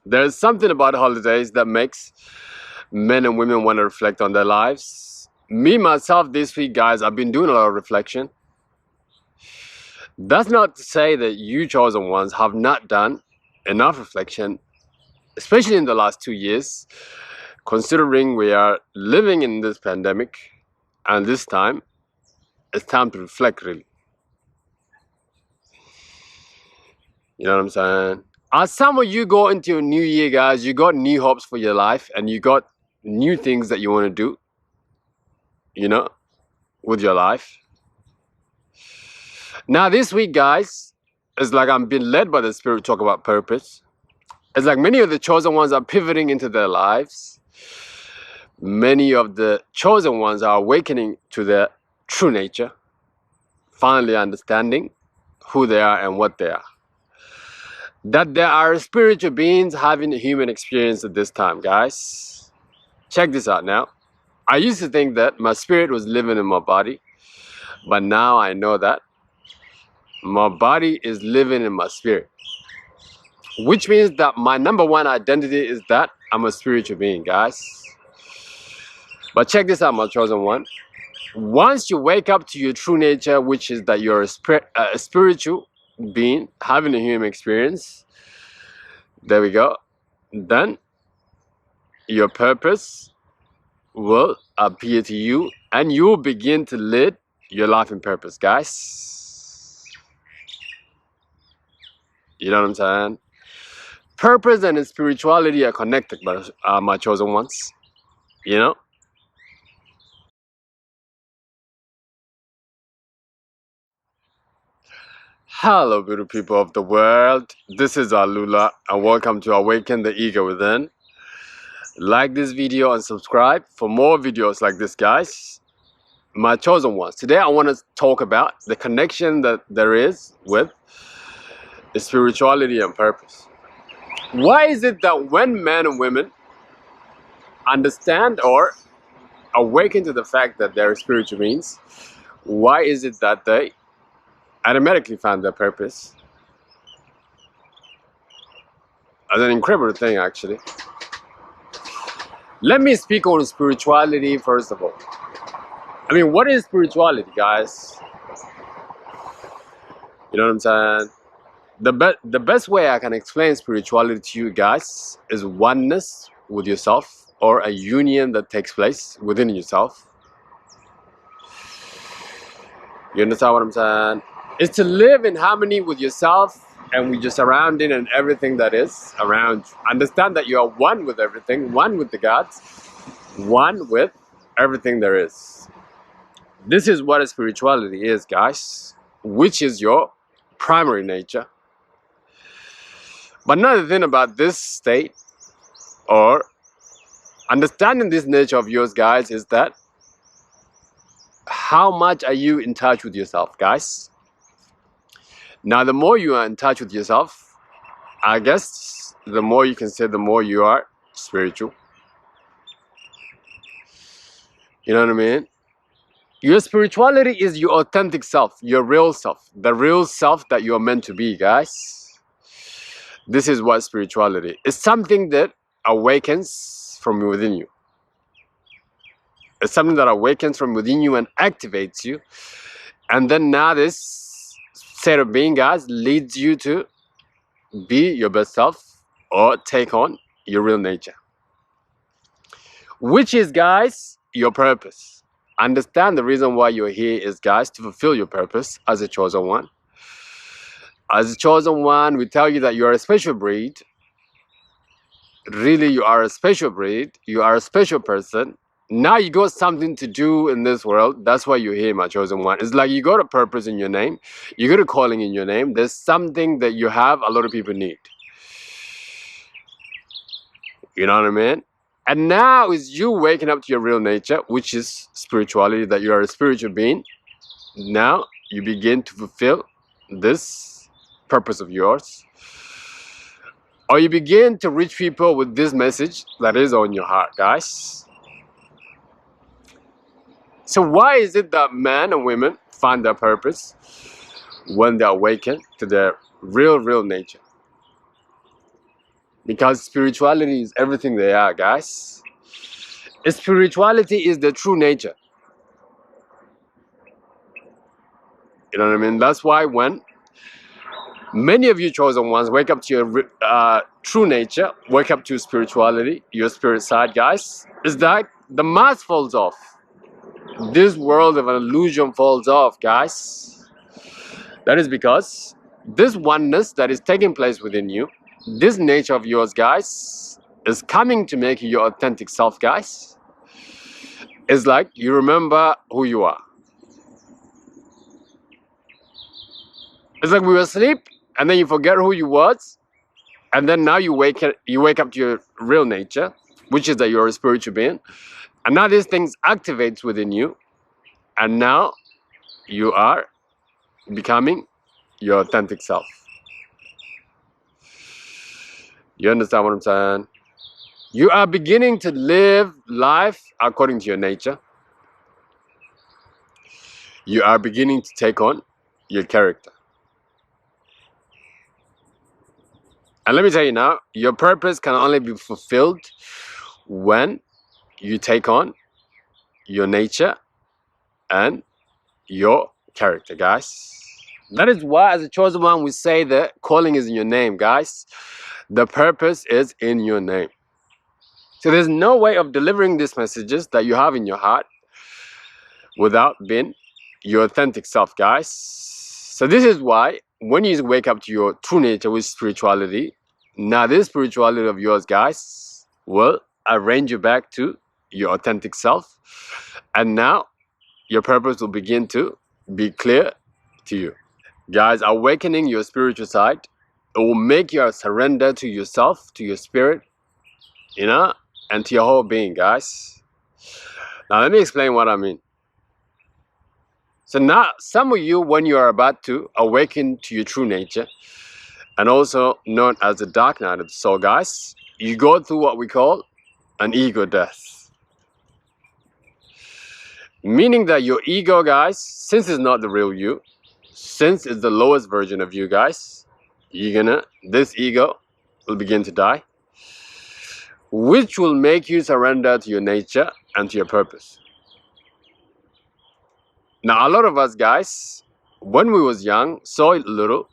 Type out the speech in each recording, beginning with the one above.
There's something about holidays that makes men and women want to reflect on their lives. Me, myself, this week, guys, I've been doing a lot of reflection. That's not to say that you chosen ones have not done enough reflection, especially in the last 2 years, considering we are living in this pandemic, and this time, it's time to reflect, really. You know what I'm saying? As some of you go into your new year, guys, you got new hopes for your life and you got new things that you want to do, you know, with your life. Now, this week, guys, it's like I'm being led by the Spirit to talk about purpose. It's like many of the chosen ones are pivoting into their lives. Many of the chosen ones are awakening to their true nature, finally understanding who they are and what they are. That there are spiritual beings having a human experience at this time, guys. Check this out now. I used to think that my spirit was living in my body, but now I know that my body is living in my spirit, which means that my number one identity is that I'm a spiritual being, guys. But check this out, my chosen one. Once you wake up to your true nature, which is that you're a spiritual being having a human experience, there we go, then your purpose will appear to you and you will begin to lead your life in purpose, guys. You know what I'm saying? Purpose and spirituality are connected, but my chosen ones, you know? Hello, beautiful people of the world. This is Alula, and welcome to Awaken the Ego Within. Like this video and subscribe for more videos like this, guys. My chosen ones. Today, I want to talk about the connection that there is with spirituality and purpose. Why is it that when men and women understand or awaken to the fact that they're spiritual beings, why is it that they automatically find their purpose? As an incredible thing, actually. Let me speak on spirituality first of all. I mean, what is spirituality, guys? You know what I'm saying? The best way I can explain spirituality to you guys is oneness with yourself, or a union that takes place within yourself. You understand what I'm saying? It's to live in harmony with yourself and with your surrounding and everything that is around you. Understand that you are one with everything, one with the gods, one with everything there is. This is what a spirituality is, guys, which is your primary nature. But another thing about this state, or understanding this nature of yours, guys, is that how much are you in touch with yourself, guys? Now, the more you are in touch with yourself, I guess the more you can say the more you are spiritual. You know what I mean? Your spirituality is your authentic self, your real self, the real self that you are meant to be, guys. This is what spirituality is. It's something that awakens from within you. It's something that awakens from within you and activates you. And then now this state of being, guys, leads you to be your best self or take on your real nature, which is, guys, your purpose. Understand the reason why you're here is, guys, to fulfill your purpose as a chosen one. As a chosen one, we tell you that you are a special breed. Really, you are a special breed. You are a special person. Now you got something to do in this world. That's why you're here, my chosen one. It's like you got a purpose in your name. You got a calling in your name. There's something that you have a lot of people need. You know what I mean? And now is you waking up to your real nature, which is spirituality, that you are a spiritual being. Now you begin to fulfill this purpose of yours. Or you begin to reach people with this message that is on your heart, guys. So why is it that men and women find their purpose when they awaken to their real nature? Because spirituality is everything they are, guys. Spirituality is the true nature. You know what I mean? That's why when many of you chosen ones wake up to your true nature, wake up to spirituality, your spirit side, guys, is that the mask falls off. This world of an illusion falls off, guys. That is because this oneness that is taking place within you, this nature of yours, guys, is coming to make you your authentic self, guys. It's like you remember who you are. It's like we were asleep and then you forget who you was, and then now you wake up to your real nature, which is that you're a spiritual being, and now these things activates within you, and now you are becoming your authentic self. You understand what I'm saying? You are beginning to live life according to your nature. You are beginning to take on your character. And let me tell you now, your purpose can only be fulfilled when you take on your nature and your character, guys. That is why, as a chosen one, we say that calling is in your name, guys. The purpose is in your name. So there's no way of delivering these messages that you have in your heart without being your authentic self, guys. So this is why when you wake up to your true nature with spirituality, now this spirituality of yours, guys, will arrange you back to your authentic self. And now your purpose will begin to be clear to you. Guys, awakening your spiritual side, it will make you surrender to yourself, to your spirit, and to your whole being, guys. Now let me explain what I mean. So now, some of you, when you are about to awaken to your true nature, and also known as the dark night of the soul, guys, you go through what we call an ego death. Meaning that your ego, guys, since it's not the real you, since it's the lowest version of you, guys, this ego will begin to die, which will make you surrender to your nature and to your purpose. Now, a lot of us, guys, when we was young, so little,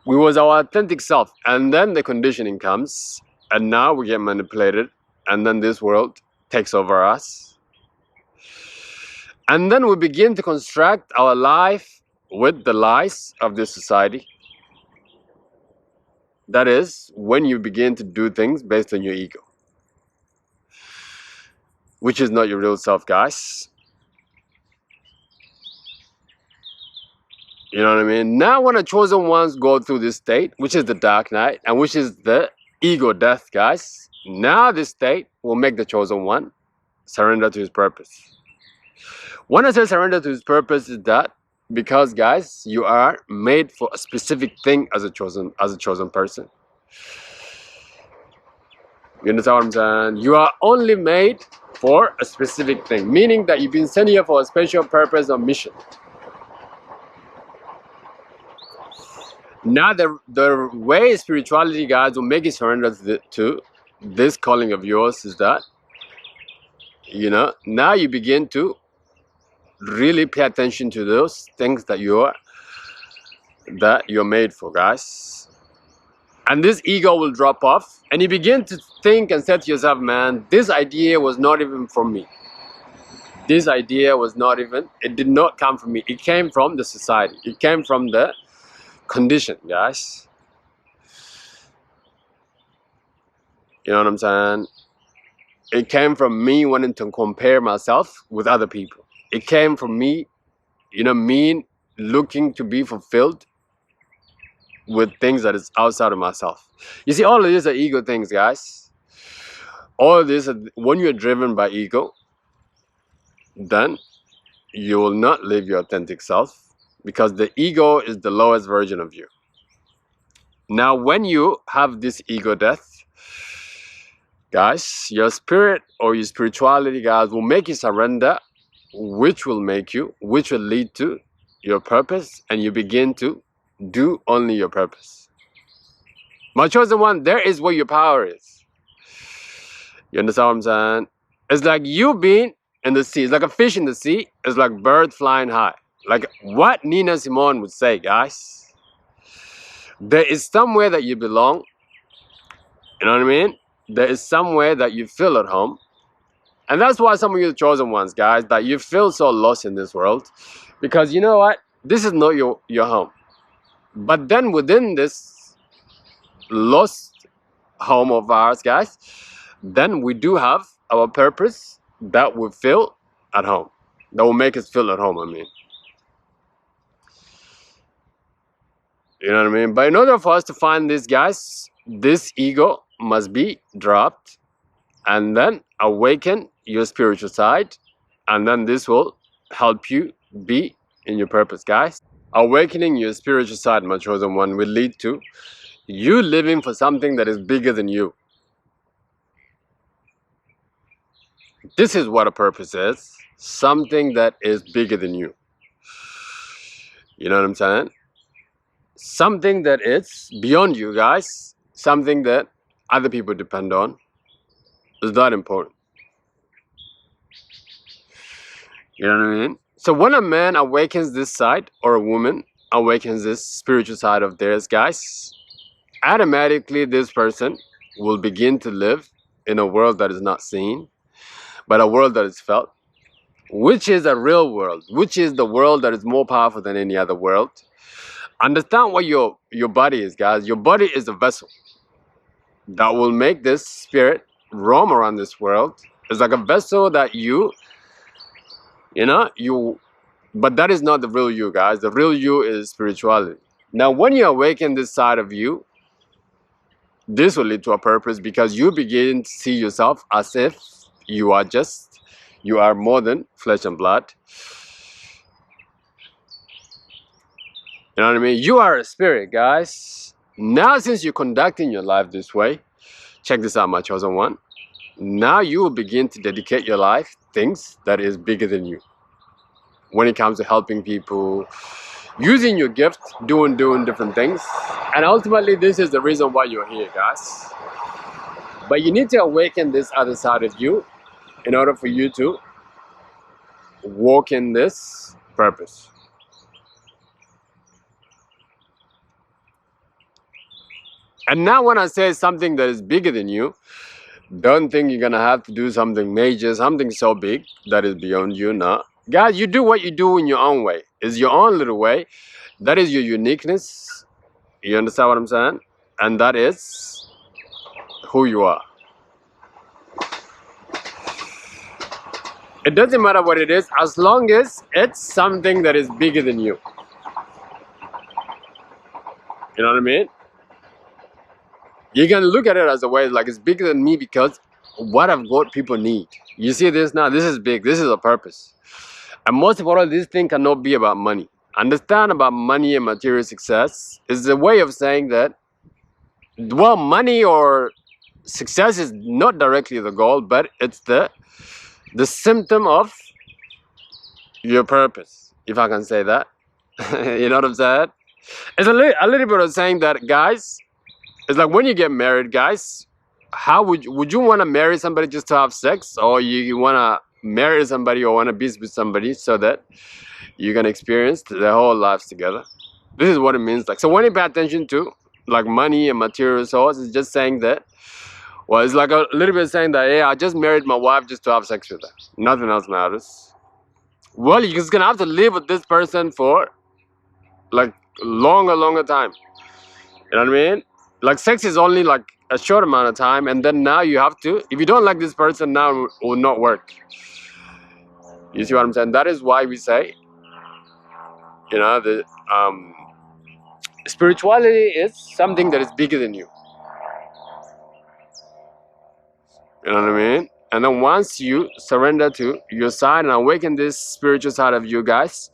we was our authentic self, and then the conditioning comes, and now we get manipulated, and then this world takes over us. And then we begin to construct our life with the lies of this society. That is when you begin to do things based on your ego, which is not your real self, guys. You know what I mean? Now when the chosen ones go through this state, which is the dark night, and which is the ego death, guys, now this state will make the chosen one surrender to his purpose. When I say surrender to his purpose, is that because, guys, you are made for a specific thing as a chosen person. You understand what I'm saying? You are only made for a specific thing, meaning that you've been sent here for a special purpose or mission. Now the way spirituality, guys, will make you surrender to this calling of yours is that, now you begin to really pay attention to those things that you're made for, guys. And this ego will drop off, and you begin to think and say to yourself, man, this idea was not even from me. This idea it did not come from me. It came from the society. It came from the condition, guys. You know what I'm saying? It came from me wanting to compare myself with other people. It came from me, me looking to be fulfilled with things that is outside of myself. You see, all of these are ego things, guys. All of this, when you're driven by ego, then you will not live your authentic self, because the ego is the lowest version of you. Now, when you have this ego death, guys, your spirit or your spirituality, guys, will make you surrender, which will lead to your purpose, and you begin to do only your purpose. My chosen one, there is where your power is. You understand what I'm saying? It's like you being in the sea. It's like a fish in the sea. It's like bird flying high. Like what Nina Simone would say, guys. There is somewhere that you belong. You know what I mean? There is somewhere that you feel at home. And that's why some of you are the chosen ones, guys, that you feel so lost in this world. Because you know what? This is not your home. But then within this lost home of ours, guys, then we do have our purpose that will feel at home. That will make us feel at home, I mean. You know what I mean? But in order for us to find this, guys, this ego must be dropped and then awaken your spiritual side. And then this will help you be in your purpose, guys. Awakening your spiritual side, my chosen one, will lead to you living for something that is bigger than you. This is what a purpose is. Something that is bigger than you. You know what I'm saying? Something that is beyond you, guys. Something that other people depend on. Is that important? You know what I mean? So when a man awakens this side, or a woman awakens this spiritual side of theirs, guys, automatically this person will begin to live in a world that is not seen, but a world that is felt, which is a real world, which is the world that is more powerful than any other world. Understand what your body is, guys. Your body is a vessel that will make this spirit roam around this world. It's like a vessel that but that is not the real you, guys. The real you is spirituality. Now, when you awaken this side of you, this will lead to a purpose because you begin to see yourself as if you are more than flesh and blood. You know what I mean? You are a spirit, guys. Now, since you're conducting your life this way, check this out, my chosen one. Now you will begin to dedicate your life things that is bigger than you. When it comes to helping people, using your gift, doing different things. And ultimately, this is the reason why you're here, guys. But you need to awaken this other side of you in order for you to walk in this purpose. And now when I say something that is bigger than you, don't think you're gonna have to do something major, something so big that is beyond you. No. Guys, you do what you do in your own way. It's your own little way. That is your uniqueness. You understand what I'm saying? And that is who you are. It doesn't matter what it is, as long as it's something that is bigger than you. You know what I mean? You can look at it as a way like it's bigger than me because what I've got people need. You see this now? This is big. This is a purpose. And most of all, this thing cannot be about money. Understand about money and material success is a way of saying that, well, money or success is not directly the goal, but it's the symptom of your purpose, if I can say that. You know what I'm saying? It's a little bit of saying that, guys, it's like when you get married, guys, how would you want to marry somebody just to have sex, or you want to marry somebody or want to be with somebody so that you can experience their whole lives together? This is what it means. Like, so when you pay attention to like money and material resources, it's just saying that, well, it's like a little bit saying that, hey, I just married my wife just to have sex with her. Nothing else matters. Well, you're just gonna have to live with this person for like longer time. You know what I mean? Like, sex is only like a short amount of time, and then now you have to, if you don't like this person now, it will not work. You see what I'm saying? That is why we say, you know, the spirituality is something that is bigger than you. You know what I mean? And then once you surrender to your side and awaken this spiritual side of you, guys,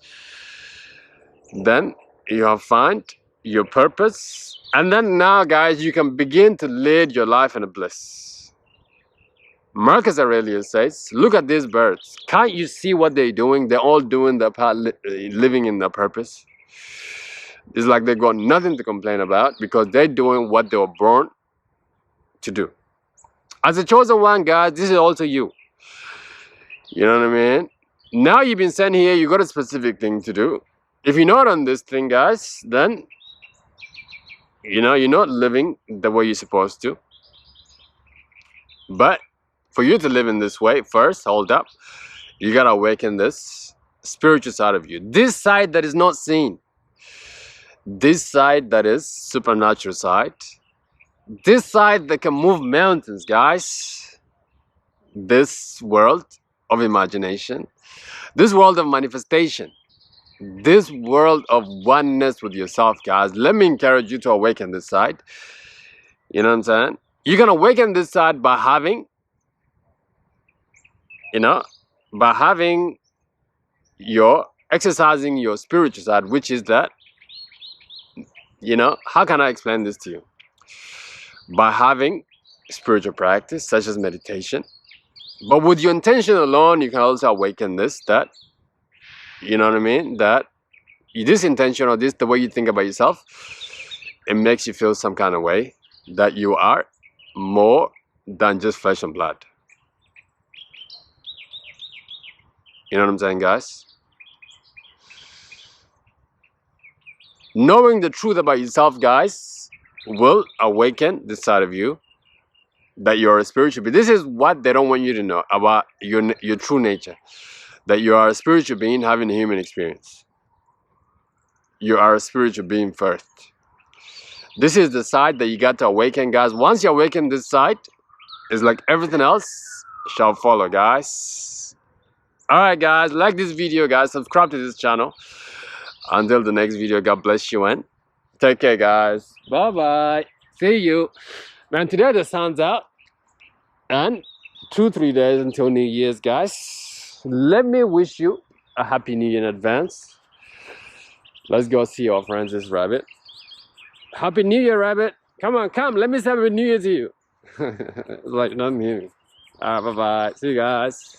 then you have found your purpose. And then now, guys, you can begin to lead your life in a bliss. Marcus Aurelius says, look at these birds. Can't you see what they're doing? They're all doing their part, living in their purpose. It's like they got nothing to complain about because they're doing what they were born to do. As a chosen one, guys, this is also you. You know what I mean? Now you've been sent here, you got a specific thing to do. If you're not on this thing, guys, then you're not living the way you're supposed to. But for you to live in this way, first, hold up, you gotta awaken this spiritual side of you. This side that is not seen. This side that is supernatural side. This side that can move mountains, guys. This world of imagination. This world of manifestation. This world of oneness with yourself, guys. Let me encourage you to awaken this side. You know what I'm saying? You can awaken this side by having, exercising your spiritual side, which is that, how can I explain this to you? By having spiritual practice, such as meditation. But with your intention alone, you can also awaken this, that, you know what I mean? That this intention or this, the way you think about yourself, it makes you feel some kind of way that you are more than just flesh and blood. You know what I'm saying, guys? Knowing the truth about yourself, guys, will awaken this side of you that you're a spiritual being. This is what they don't want you to know about your true nature. That you are a spiritual being having a human experience. You are a spiritual being first. This is the side that you got to awaken, guys. Once you awaken this side, it's like everything else shall follow, guys. Alright, guys, like this video, guys. Subscribe to this channel. Until the next video, God bless you and take care, guys. Bye-bye. See you. Man, today the sun's out. And 2-3 days until New Year's, guys. Let me wish you a happy New Year in advance. Let's go see our friends, this rabbit. Happy New Year, rabbit. Come on, come. Let me say Happy New Year to you. It's like, not me. Alright, bye-bye. See you guys.